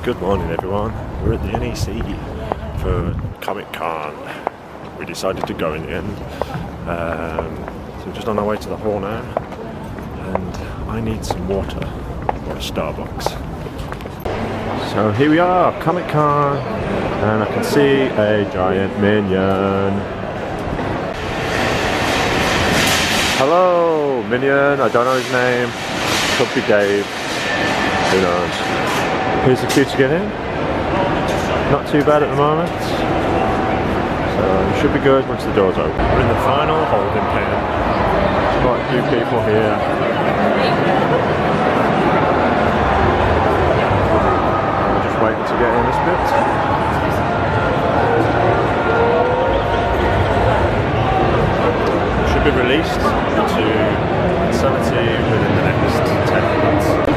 Good morning everyone, we're at the NEC for Comic Con. We decided to go in the end, so we're just on our way to the hall now, and I need some water or a Starbucks. So here we are, Comic Con, and I can see a giant minion. Hello minion, I don't know his name, could be Dave, who knows. Here's the queue to get in. Not too bad at the moment. So it should be good once the doors open. We're in the final holding pen. There's quite a few people here. We're just waiting to get in this bit. It should be released to insanity within the next 10 minutes.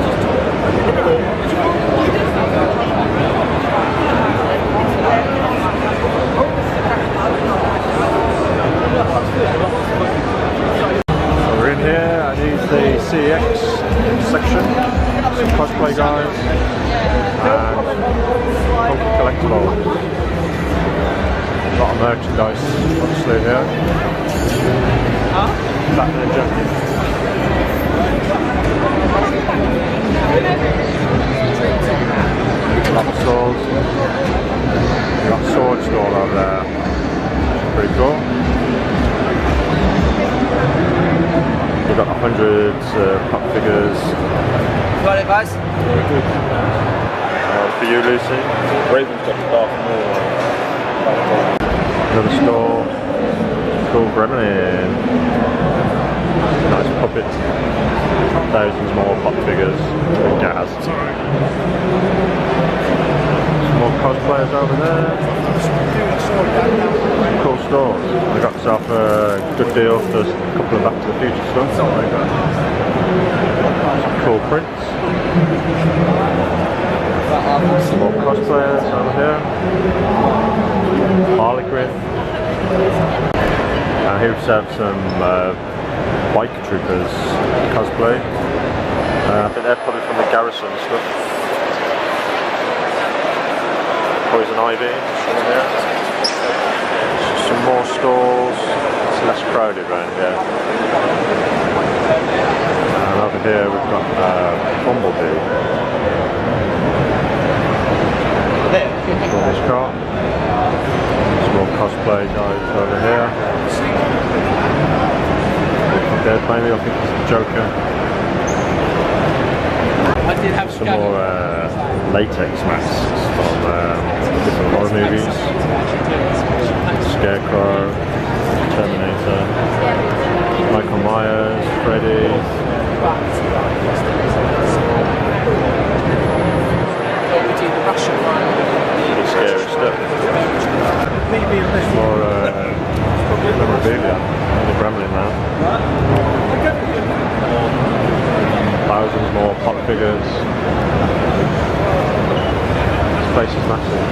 So we're in here, and here's the CX section, some cosplay guys, and collectibles. A lot of merchandise, obviously here. Batman jacket. A lot of swords. We've got sword store over there. Pretty cool. We've got 100 pop figures. Got it, guys? Very good. For you, Lucy. Raven's got the Darth Maul. Another store. Cool gremlin. Nice puppet. Thousands more pop figures. Gas. Some more cosplayers over there. Cool stores. I got myself a good deal for a couple of Back to the Future stuff. Some cool prints. Some more cosplayers over here. Harlequin. Here we have some bike troopers cosplay. I think they're probably from the garrison stuff. Poison Ivy over here. Some more stalls. It's less crowded around here. And over here we've got Bumblebee. This car. Some more cosplay guys over here. Dead maybe, I think it's the Joker. I did have some more latex masks from different horror movies. Scarecrow, Terminator, Michael Myers, Freddy. Pretty scary stuff. More memorabilia. The Gremlin now. Thousands more pop figures. This place is massive.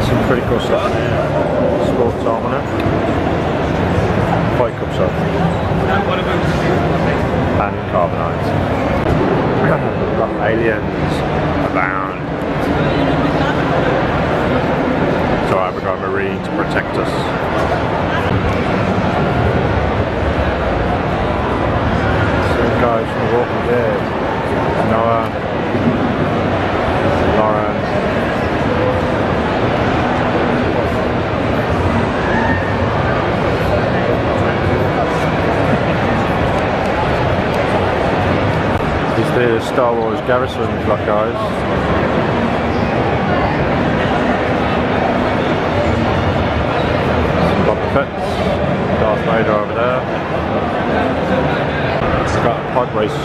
Some pretty cool stuff. Sports almanac. Fight Cup stuff. And Carbonite. We've got aliens abound. It's alright, we've got a Marine to protect us. Some guys from The Walking Dead. Noah, Lauren. These the Star Wars Garrison black guys. Darth Vader over there. We've got a pod race.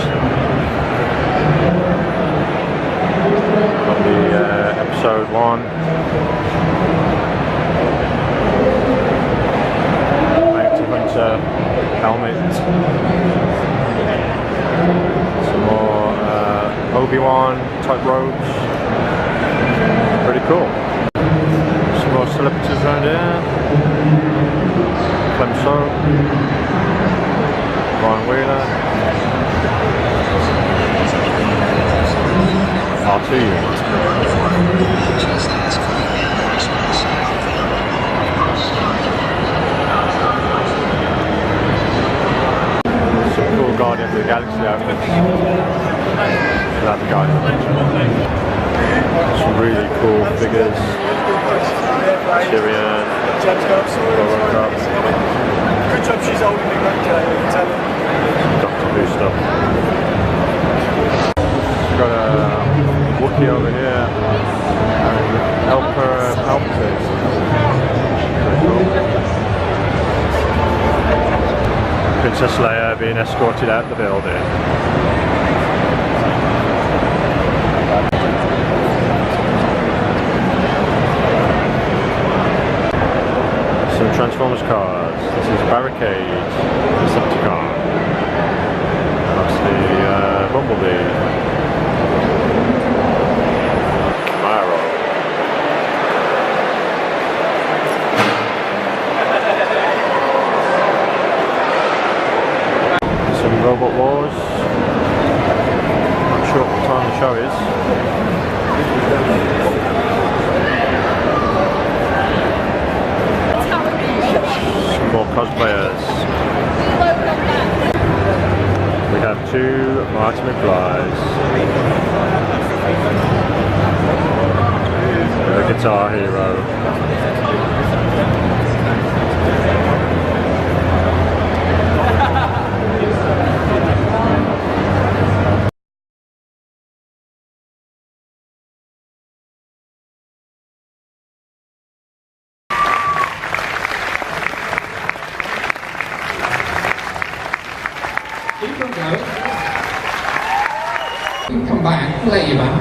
Got the episode 1. Bounty Hunter helmet. Some more Obi-Wan type robes. Pretty cool. Some more celebrities around here. Clemson, Brian Wheeler, really cool figures. Tyrion, Good job she's holding me back, Doctor Who stuff. We've got a Wookiee over here and Emperor Palpatine. Very cool. Princess Leia being escorted out the building. Some Transformers cars. This is Barricade, Decepticon. That's the Bumblebee. Camaro. Some Robot Wars. Not sure what time the show is. More cosplayers. We have two Marty McFlys. The Guitar Hero. You can come back, let you back.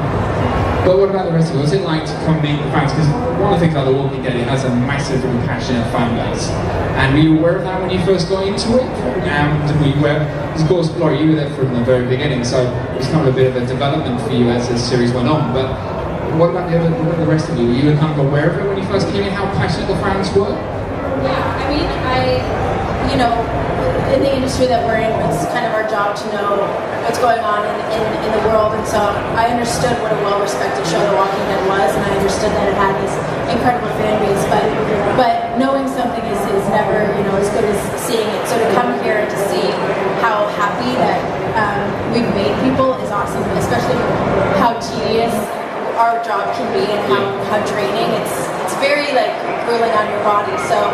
But what about the rest of it? What's it like to come meet the fans? Because one of the things about The Walking Dead, it has a massive and passionate fan base. And were you aware of that when you first got into it? And we were, of course, Laurie, you were there from the very beginning, so it was kind of a bit of a development for you as the series went on. But what about the rest of you? Were you kind of aware of it when you first came in, how passionate the fans were? Yeah, I mean, you know, in the industry that we're in, it's kind of our job to know what's going on in the world, and so I understood what a well-respected show The Walking Dead was, and I understood that it had this incredible fan base, but knowing something is never, you know, as good as seeing it. So to come here and to see how happy that we've made people is awesome, especially how tedious our job can be and how draining. It's very like grueling on your body. So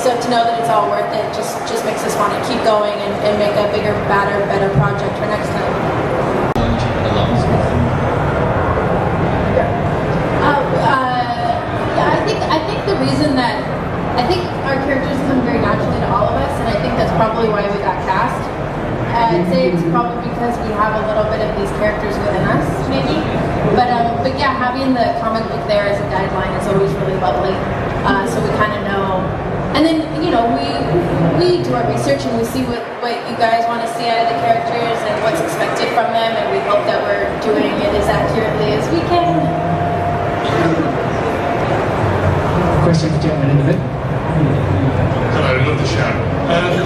to know that it's all worth it just makes us want to keep going and make a bigger, better project for next time. I think the reason that our characters come very naturally to all of us, and I think that's probably why we got cast. I'd say it's probably because we have a little bit of these characters within us, maybe. But yeah, having the comic book there as a guideline is always really lovely. So we kind of know. And then, you know, we do our research and we see what you guys want to see out of the characters and what's expected from them, and we hope that we're doing it as accurately as we can. Question for gentlemen in the mid. Hello, I love the show.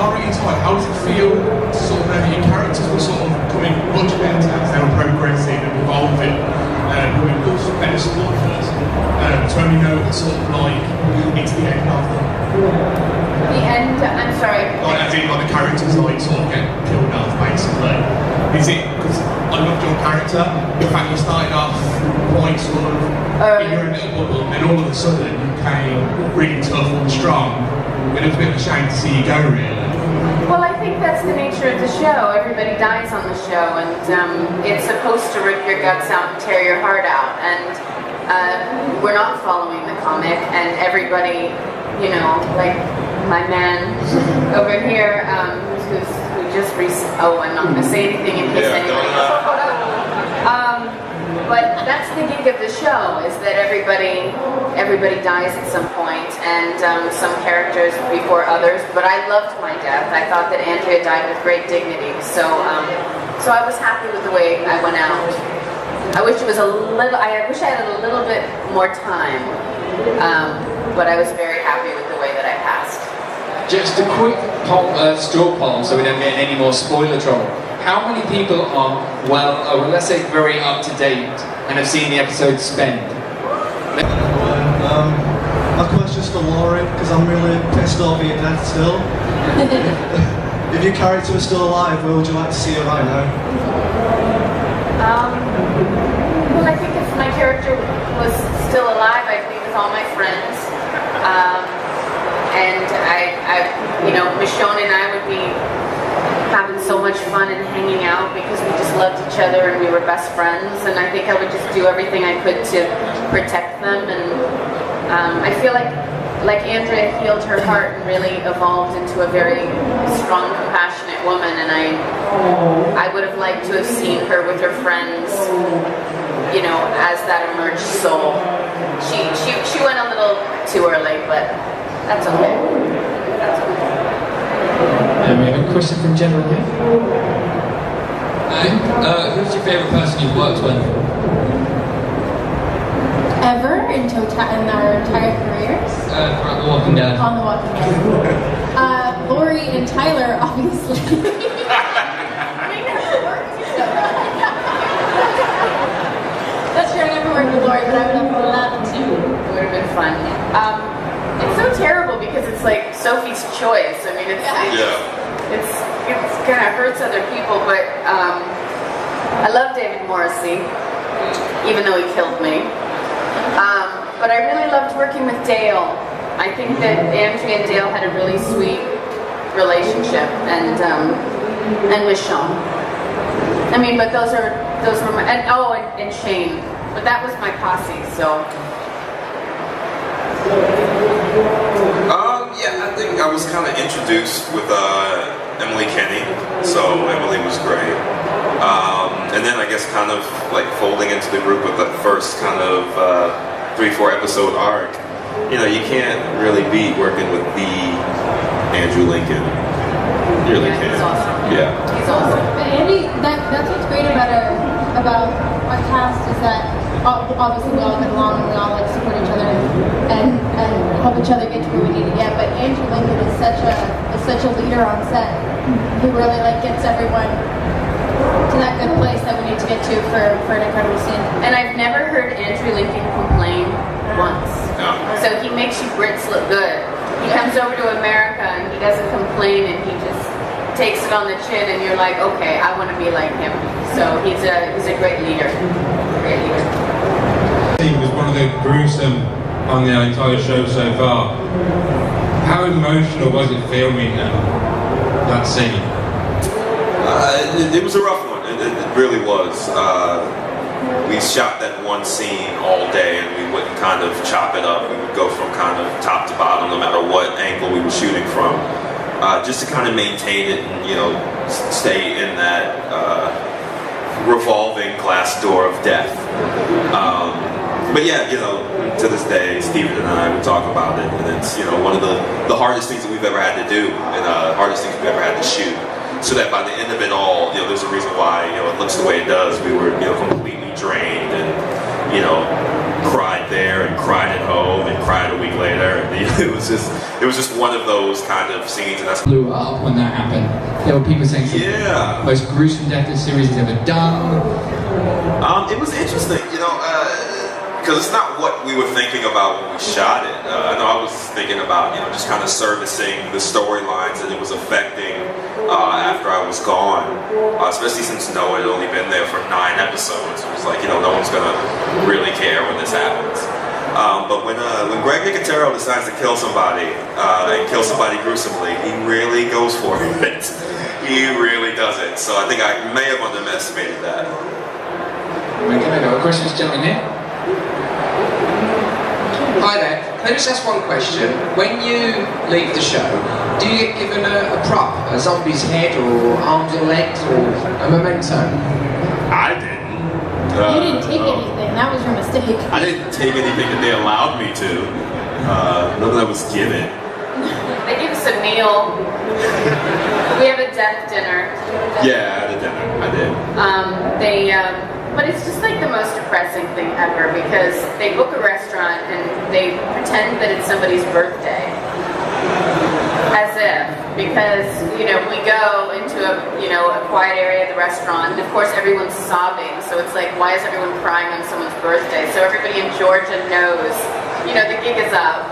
Laurie and Ty, how does it feel to sort of know that your characters were sort of becoming much better as they were progressing and evolving, with also better support first, to only know that sort of like it's the end of them? The end, I'm sorry. Like, as in, like, the characters, like, sort of get killed off, basically. Is it, because I loved your character, the fact you started off quite sort of in your own little bubble, and all of a sudden you came really tough and strong, but it was a bit of a shame to see you go, really. Well, I think that's the nature of the show. Everybody dies on the show, and it's supposed to rip your guts out and tear your heart out, and we're not following the comic, and everybody, you know, like my man over here, who just I'm not going to say anything in case anybody but that's the gig of the show, is that everybody dies at some point, and some characters before others, but I loved my death. I thought that Andrea died with great dignity, so I was happy with the way I went out. I wish I had a little bit more time, but I was very happy with the way that I passed. Just a quick straw poll, so we don't get any more spoiler trouble. How many people are, well, let's say very up to date and have seen the episode Spend? My question's for Laurie, because I'm really pissed over your death still. If your character was still alive, where would you like to see her right now? Well, I think if my character was best friends, and I think I would just do everything I could to protect them. And I feel like Andrea healed her heart and really evolved into a very strong, compassionate woman, and I would have liked to have seen her with her friends, you know, as that emerged soul. She went a little too early, but that's okay. That's okay. And we have a question from General here. Hi. Who's your favourite person you've worked with? Ever in our entire careers? Throughout The Walking Dead. On The Walking Dead. Lori and Tyler, obviously. We never worked together. That's true, I never worked with Lori, but I would have loved to. It would have been fun. It's so terrible because it's like Sophie's choice. I mean, it kind of hurts other people, but I love David Morrissey, even though he killed me. But I really loved working with Dale. I think that Andrea and Dale had a really sweet relationship, and with Sean. I mean, but those were my, and Shane. But that was my posse, so. Yeah, I think I was kind of introduced with Emily Kenny, so Emily was great. And then I guess kind of like folding into the group with the first kind of 3-4 episode arc. You know, you can't really beat working with the Andrew Lincoln. You really can't. He's awesome. Yeah. He's awesome. But Andy, that's what's great about our cast is that obviously we all get along and we all like support each other and help each other get to where we need to get. But Andrew Lincoln is such a leader on set who really like gets everyone to that good place that we need to get to for an incredible scene. And I've never heard Andrew Lincoln complain once. No. So he makes you Brits look good. He comes over to America and he doesn't complain, and he just takes it on the chin, and you're like, okay, I want to be like him. So he's a great leader. Great leader. He was one of the gruesome on the entire show so far. How emotional was it filming that scene? It was a rough one. It really was. We shot that one scene all day, and we wouldn't kind of chop it up. We would go from kind of top to bottom, no matter what angle we were shooting from, just to kind of maintain it and, you know, stay in that revolving glass door of death. But yeah, you know, to this day, Steven and I would talk about it, and it's, you know, one of the hardest things that we've ever had to do, and hardest things we've ever had to shoot. So that by the end of it all, you know, there's a reason why, you know, it looks the way it does. We were, you know, completely drained, and, you know, cried there and cried at home and cried a week later. And it was just one of those kind of scenes, and that's Blew up when that happened. There were people saying it's the most gruesome death this series has ever done. It was interesting, you know, because it's not what we were thinking about when we shot it. I know I was thinking about, you know, just kind of servicing the storylines that it was affecting after I was gone, especially since Noah had only been there for 9 episodes. It was like, you know, no one's gonna really care when this happens. But when Greg Nicotero decides to kill somebody and kill somebody gruesomely, he really goes for it. He really does it. So I think I may have underestimated that. We're gonna go. Questions, gentlemen here. Hi there. Can I just ask one question? When you leave the show, do you get given a prop, a zombie's head, or arms or legs, or a memento? I didn't. You didn't take anything. That was your mistake. I didn't take anything that they allowed me to. None that was given. They give us a meal. We have a death dinner. Yeah, I had a dinner. I did. But it's just like the most depressing thing ever, because they book a restaurant and they pretend that it's somebody's birthday. As if, because, you know, we go into a quiet area of the restaurant, and of course everyone's sobbing, so it's like, why is everyone crying on someone's birthday? So everybody in Georgia knows, you know, the gig is up.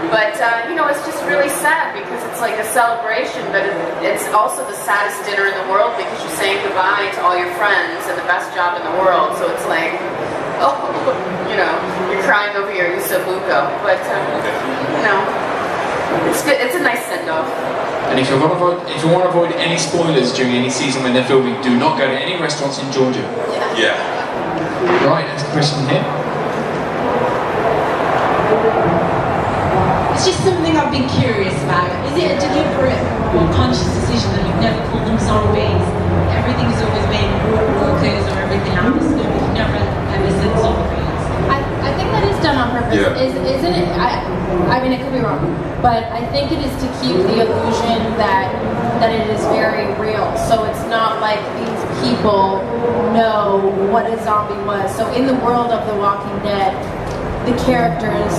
But, you know, it's just really sad because it's like a celebration, but it's also the saddest dinner in the world because you're saying goodbye to all your friends and the best job in the world. So it's like, oh, you know, you're crying over your isabuco. But, you know, It's good. It's a nice send-off. And if you want to avoid any spoilers during any season when they're filming, do not go to any restaurants in Georgia. Yeah. Right, next question here. It's just something I've been curious about. Is it a deliberate or conscious decision that you've never called them zombies? Everything has always been walkers or everything else. You've never ever said zombies. I think that is done on purpose, Yeah. isn't it? I mean, it could be wrong, but I think it is to keep the illusion that it is very real. So it's not like these people know what a zombie was. So in the world of The Walking Dead, the characters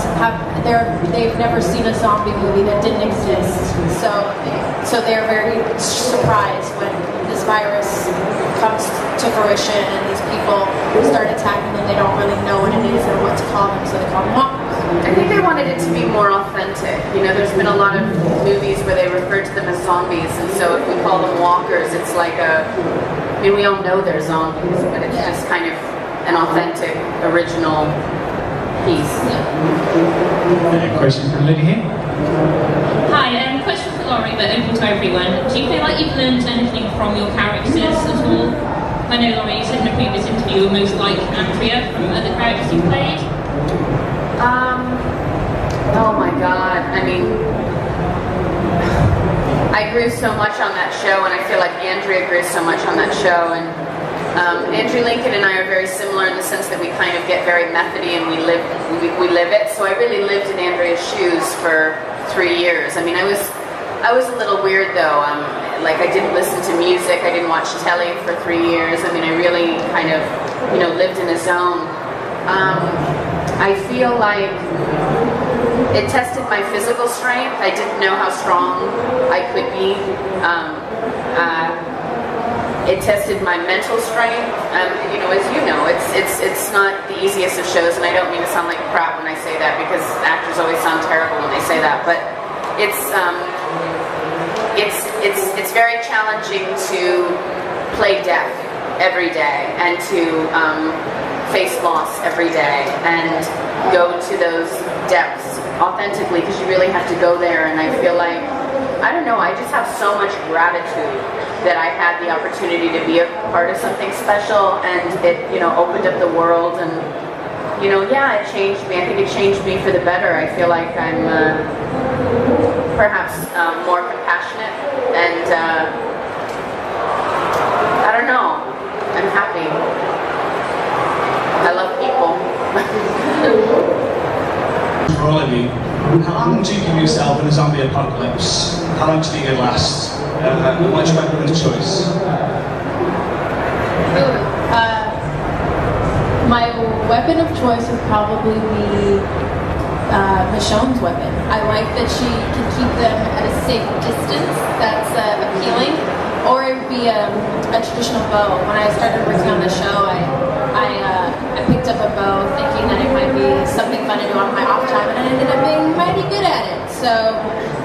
they've never seen a zombie movie that didn't exist. So they're very surprised when this virus comes to fruition and these people start attacking them. They don't really know what it is or what to call them, so they call them walkers. I think they wanted it to be more authentic. You know, there's been a lot of movies where they refer to them as zombies, and so if we call them walkers, it's like I mean, we all know they're zombies, but it's just kind of an authentic, original piece. Question from the lady here. Hi, question for Laurie, but open to everyone. Do you feel like you've learned anything from your characters at all? I know, Laurie, you said in a previous interview you were most like Andrea from other characters you played. Oh my God. I mean, I grew so much on that show, and I feel like Andrea grew so much on that show, and Andrew Lincoln and I are very similar in the sense that we kind of get very methody and we live it. So I really lived in Andrea's shoes for 3 years. I mean, I was a little weird though. Like I didn't listen to music, I didn't watch telly for 3 years. I mean, I really kind of, you know, lived in a zone. I feel like it tested my physical strength. I didn't know how strong I could be. It tested my mental strength. You know, as you know, it's not the easiest of shows, and I don't mean to sound like crap when I say that, because actors always sound terrible when they say that. But it's very challenging to play death every day and to face loss every day and go to those depths authentically, because you really have to go there. And I feel like, I don't know, I just have so much gratitude that I had the opportunity to be a part of something special, and it, you know, opened up the world. And, you know, yeah, it changed me. I think it changed me for the better. I feel like I'm perhaps more compassionate, and I don't know, I'm happy. I love people. For all of you, how long do you give yourself in a zombie apocalypse? How long do you think it lasts? What's your weapon of choice? My weapon of choice would probably be Michonne's weapon. I like that she can keep them at a safe distance. That's appealing. Or it would be a traditional bow. When I started working on the show, I picked up a bow thinking that it might be something fun to do on my off time, and I ended up being mighty good at it. So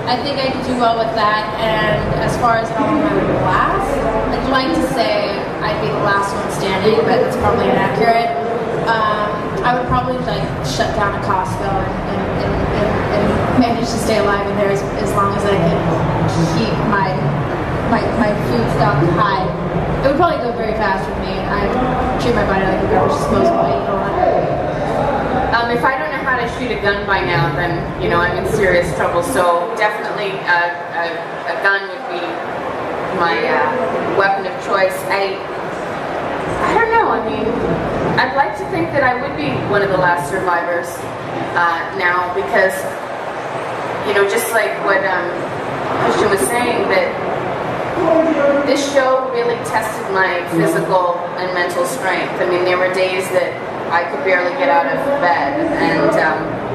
I think I could do well with that. And as far as how long I would last, I'd like to say I'd be the last one standing, but it's probably inaccurate. I would probably like shut down a Costco and manage to stay alive in there as long as I could keep my food stock high. It would probably go very fast with me. I treat my body like a garbage disposal. I eat a lot. If I don't know how to shoot a gun by now, then, you know, I'm in serious trouble. So definitely a gun would be my weapon of choice. I don't know. I mean, I'd like to think that I would be one of the last survivors now, because, you know, just like what Christian was saying, that this show really tested my physical and mental strength. I mean, there were days that I could barely get out of bed, and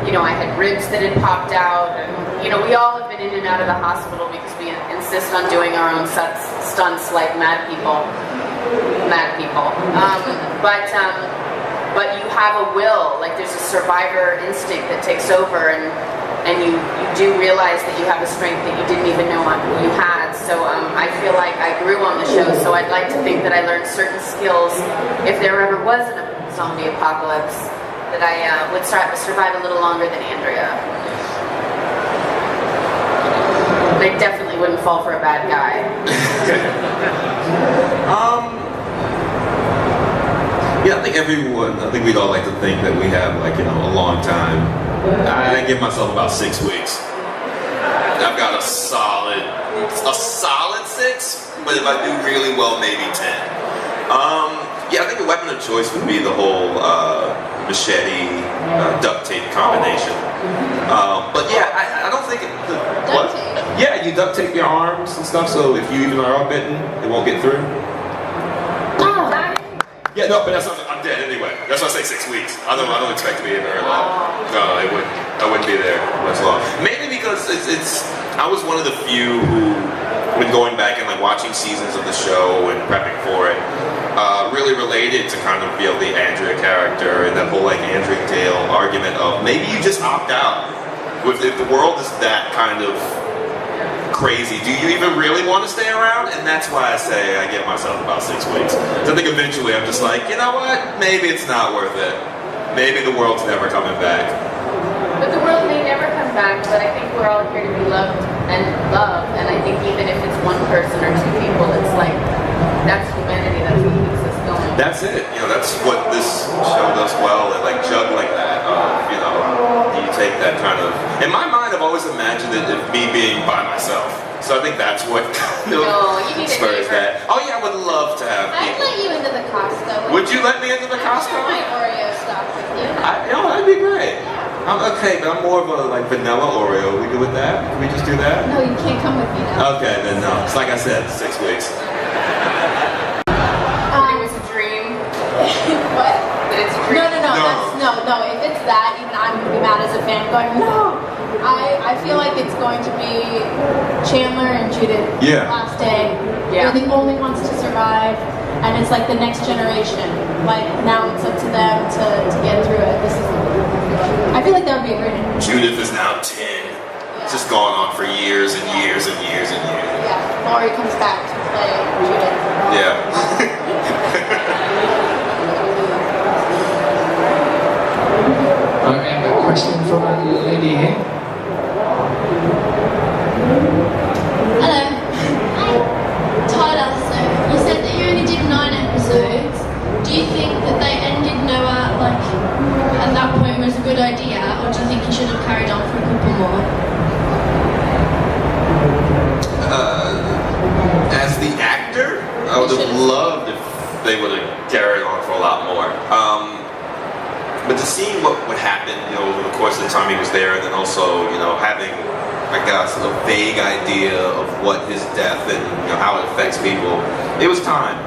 you know, I had ribs that had popped out, and you know, we all have been in and out of the hospital because we insist on doing our own stunts like mad people. But you have a will, like there's a survivor instinct that takes over, and you do realize that you have a strength that you didn't even know you had. So I feel like I grew on the show, so I'd like to think that I learned certain skills, if there ever was a zombie apocalypse, that I would survive a little longer than Andrea. They definitely wouldn't fall for a bad guy. Yeah, I think we'd all like to think that we have like, a long time. I give myself about 6 weeks. I've got a solid 6, but if I do really well, maybe 10. Yeah, I think the weapon of choice would be the whole machete, duct tape combination. But yeah, I don't think what? Yeah, you duct tape your arms and stuff, so if you even are bitten, it won't get through. Yeah, no, but I'm dead anyway. That's why I say 6 weeks. I don't expect to be in there long. No, I wouldn't be there much long. Mainly because I was one of the few who, when going back and like watching seasons of the show and prepping for it, really related to kind of the Andrea character and that whole like Andrea Dale argument of maybe you just opt out. If the world is that kind of crazy, do you even really want to stay around? And that's why I say I give myself about 6 weeks. So I think eventually I'm just like, you know what? Maybe it's not worth it. Maybe the world's never coming back. But the world may never come back, but I think we're all here to be loved and loved. And I think even if it's one person or two people, it's like, that's humanity, that's what keeps us going. That's it. That's what this show does well, and like juggling that. You take that kind of. In my mind, I've always imagined it as me being by myself. So I think that's what you need spurs that. Oh yeah, I would love to have I'd people. let you into the Costco. Would you let me into the Costco? I'd share my Oreo stuff with you. That'd be great. I'm okay, but I'm more of a like vanilla Oreo. We good with that? Can we just do that? No, you can't come with me now. Okay, then no. It's like I said, 6 weeks. But it was a dream. What? But it's a dream. No. If it's that, even I'm gonna be mad as a fan. Going, no. I feel like it's going to be Chandler and Judith. Yeah. Last day. Yeah. They're the only ones to survive, and it's like the next generation. Like now it's up to them to get through it. I feel like that would be a great ending. Judith is now 10. It's just gone on for years and years and years and years. Yeah. Laurie comes back to play Judith. Yeah. I have a question from a lady here. Hello. Hi. Tyler, so you said that you only did 9 episodes. Do you think that they ended Noah like at that point was a good idea, or do you think you should have carried on for a couple more? As the actor, I would have loved if they would have carried on for a lot more. But to see what would happen, over the course of the time he was there, and then also, having, I guess, a vague idea of what his death and how it affects people, it was time.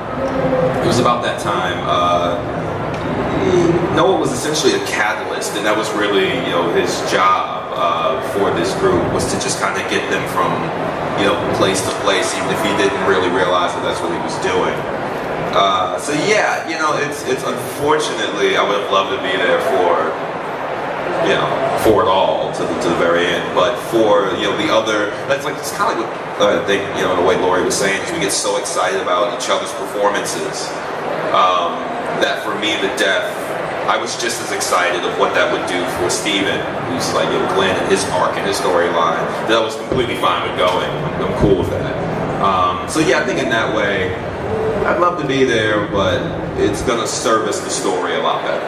It was about that time. Noah was essentially a catalyst, and that was really, his job for this group, was to just kind of get them from, place to place, even if he didn't really realize that that's what he was doing. So yeah, it's unfortunately, I would have loved to be there for it all to the very end. But for the other, that's like it's kind of like what I think the way Laurie was saying, is we get so excited about each other's performances that for me the death, I was just as excited of what that would do for Steven, who's like Glenn and his arc and his storyline. That I was completely fine with going. I'm cool with that. So yeah, I think in that way, I'd love to be there, but it's gonna service the story a lot better.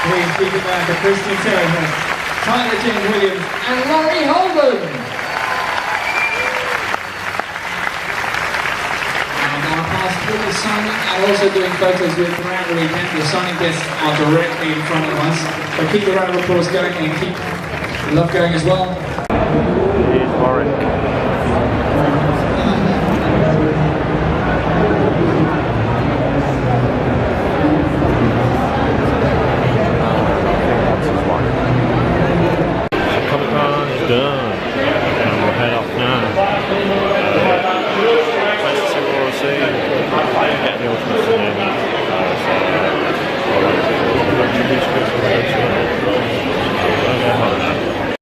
Please keep it back for Christian Turner, Tyler James Williams, and Laurie Holden. And now past Paul signing and also doing photos with throughout the weekend. The signing guests are directly in front of us. So keep the round of applause going and keep the love going as well. Here's Warwick. Comic-Con is done, and we'll head off now. Thanks to all, see, get the ultimate